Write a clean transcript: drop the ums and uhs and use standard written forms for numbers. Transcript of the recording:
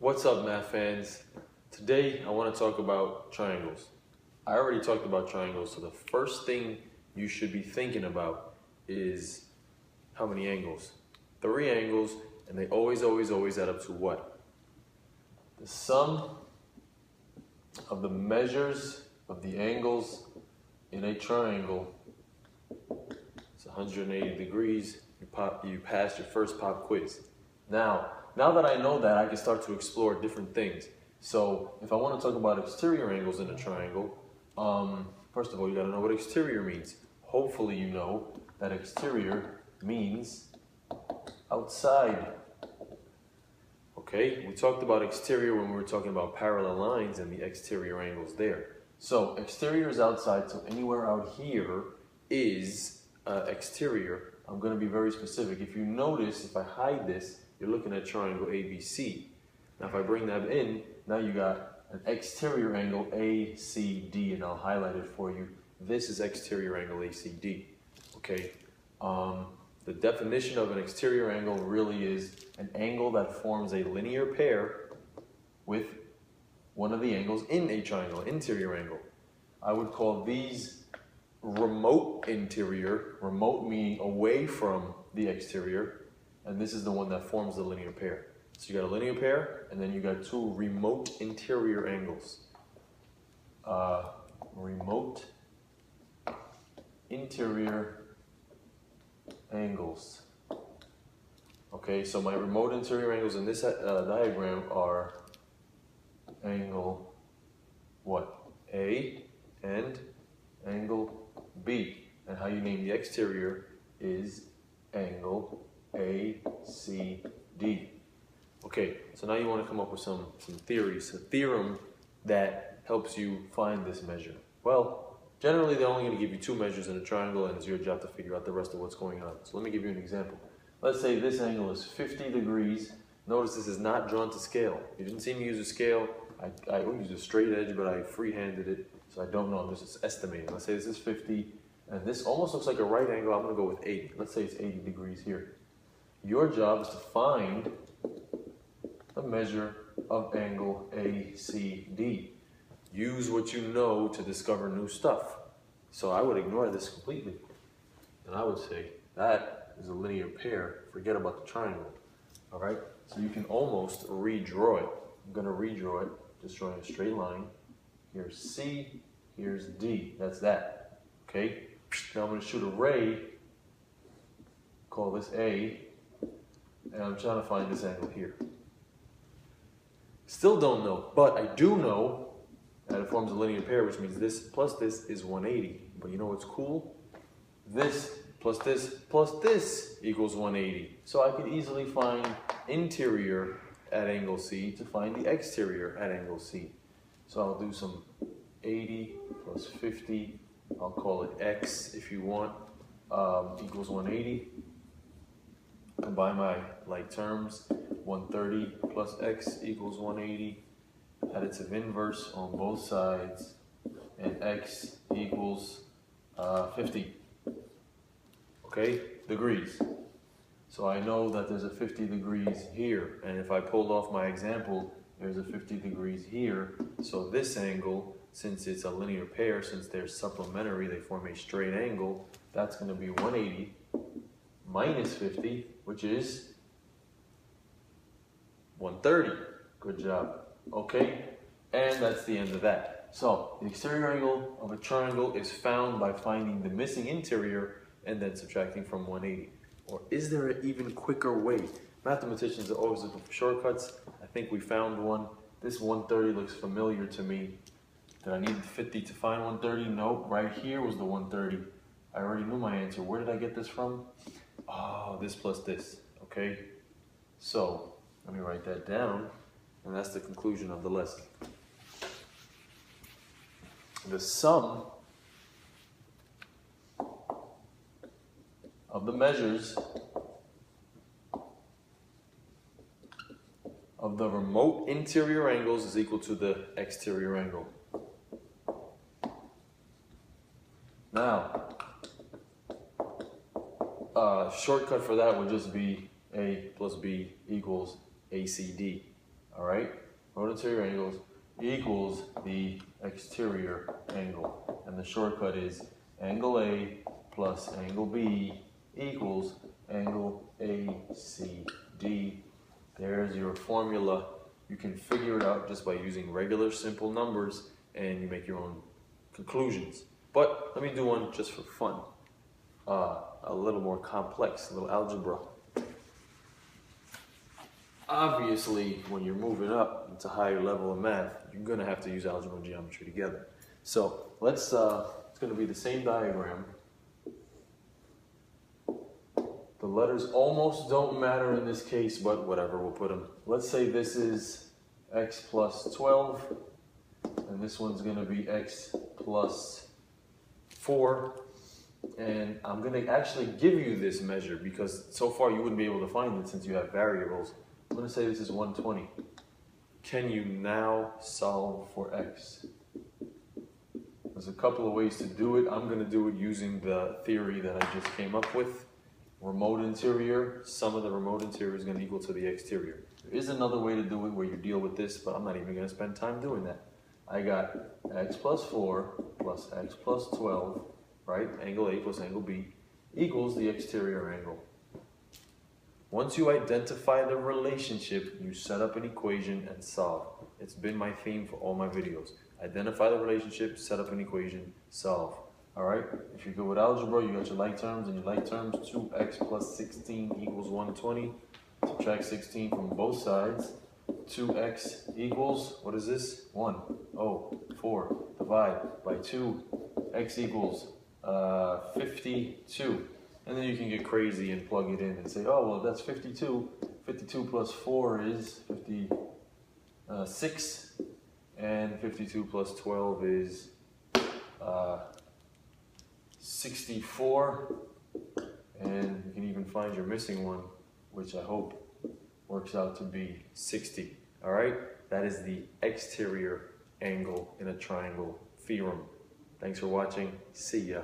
What's up, math fans? Today I want to talk about triangles. I already talked about triangles, so the first thing you should be thinking about is how many angles? 3 angles, and they always add up to what? The sum of the measures of the angles in a triangle. It's 180 degrees. You passed your first pop quiz. Now that I know that, I can start to explore different things. So if I want to talk about exterior angles in a triangle, first of all, you got to know what exterior means. Hopefully you know that exterior means outside. Okay, we talked about exterior when we were talking about parallel lines and the exterior angles there. So exterior is outside, so anywhere out here is exterior. I'm going to be very specific. If you notice, if I hide this, you're looking at triangle ABC. Now if I bring that in, now you got an exterior angle ACD, and I'll highlight it for you. This is exterior angle ACD. Okay. The definition of an exterior angle really is an angle that forms a linear pair with one of the angles in a triangle, interior angle. I would call these remote interior, remote meaning away from the exterior, and this is the one that forms the linear pair. So you got a linear pair, and then you got 2 remote interior angles. Remote interior angles. Okay, so my remote interior angles in this diagram are angle what? A and angle B. And how you name the exterior is angle ACD. Okay, so now you want to come up with some theories, a theorem that helps you find this measure. Well, generally they're only going to give you 2 measures in a triangle, and it's your job to figure out the rest of what's going on. So let me give you an example. Let's say this angle is 50 degrees. Notice this is not drawn to scale. You didn't see me use a scale. I used a straight edge, but I freehanded it, so I don't know. I'm just estimating. Let's say this is 50, and this almost looks like a right angle. I'm going to go with 80. Let's say it's 80 degrees here. Your job is to find the measure of angle ACD. Use what you know to discover new stuff. So I would ignore this completely, and I would say that is a linear pair. Forget about the triangle. All right, so you can almost redraw it. I'm going to redraw it, just drawing a straight line. Here's C, here's D. That's that. Okay, now I'm going to shoot a ray, call this A, and I'm trying to find this angle here. Still don't know, but I do know that it forms a linear pair, which means this plus this is 180. But you know what's cool? This plus this equals 180. So I could easily find interior at angle C to find the exterior at angle C. So I'll do some 80 plus 50, I'll call it X if you want, equals 180. Combine my like terms, 130 plus X equals 180. Additive inverse on both sides, and X equals 50. Okay, degrees. So I know that there's a 50 degrees here, and if I pulled off my example, there's a 50 degrees here. So this angle, since it's a linear pair, since they're supplementary, they form a straight angle, that's going to be 180 minus 50, which is 130. Good job. Okay, and that's the end of that. So the exterior angle of a triangle is found by finding the missing interior and then subtracting from 180. Or is there an even quicker way? Mathematicians are always looking for shortcuts. I think we found one. This 130 looks familiar to me. Did I need 50 to find 130? Nope, right here was the 130. I already knew my answer. Where did I get this from? Oh, this plus this, okay? So let me write that down, and that's the conclusion of the lesson. The sum of the measures of the remote interior angles is equal to the exterior angle. Now, shortcut for that would just be A plus B equals ACD. all right? Remote interior angles equals the exterior angle. And the shortcut is angle A plus angle B equals angle ACD. There's your formula. You can figure it out just by using regular simple numbers, and you make your own conclusions. But let me do one just for fun. A little more complex, a little algebra. Obviously, when you're moving up into higher level of math, you're going to have to use algebra and geometry together. So let's, it's going to be the same diagram. The letters almost don't matter in this case, but whatever, we'll put them. Let's say this is x plus 12, and this one's going to be x plus 4. And I'm going to actually give you this measure because so far you wouldn't be able to find it since you have variables. I'm going to say this is 120. Can you now solve for x? There's a couple of ways to do it. I'm going to do it using the theory that I just came up with. Remote interior, sum of the remote interior is going to equal to the exterior. There is another way to do it where you deal with this, but I'm not even going to spend time doing that. I got x plus 4 plus x plus 12, right? Angle A plus angle B equals the exterior angle. Once you identify the relationship, you set up an equation and solve. It's been my theme for all my videos. Identify the relationship, set up an equation, solve. All right? If you go with algebra, you got your like terms, and your like terms, 2x plus 16 equals 120. Subtract 16 from both sides. 2x equals, what is this? 1. Oh, 4. Divide by 2. X equals 52. And then you can get crazy and plug it in and say, oh, well, that's 52. 52 plus 4 is 56. And 52 plus 12 is 64. And you can even find your missing one, which I hope works out to be 60. All right? That is the exterior angle in a triangle theorem. Thanks for watching. See ya.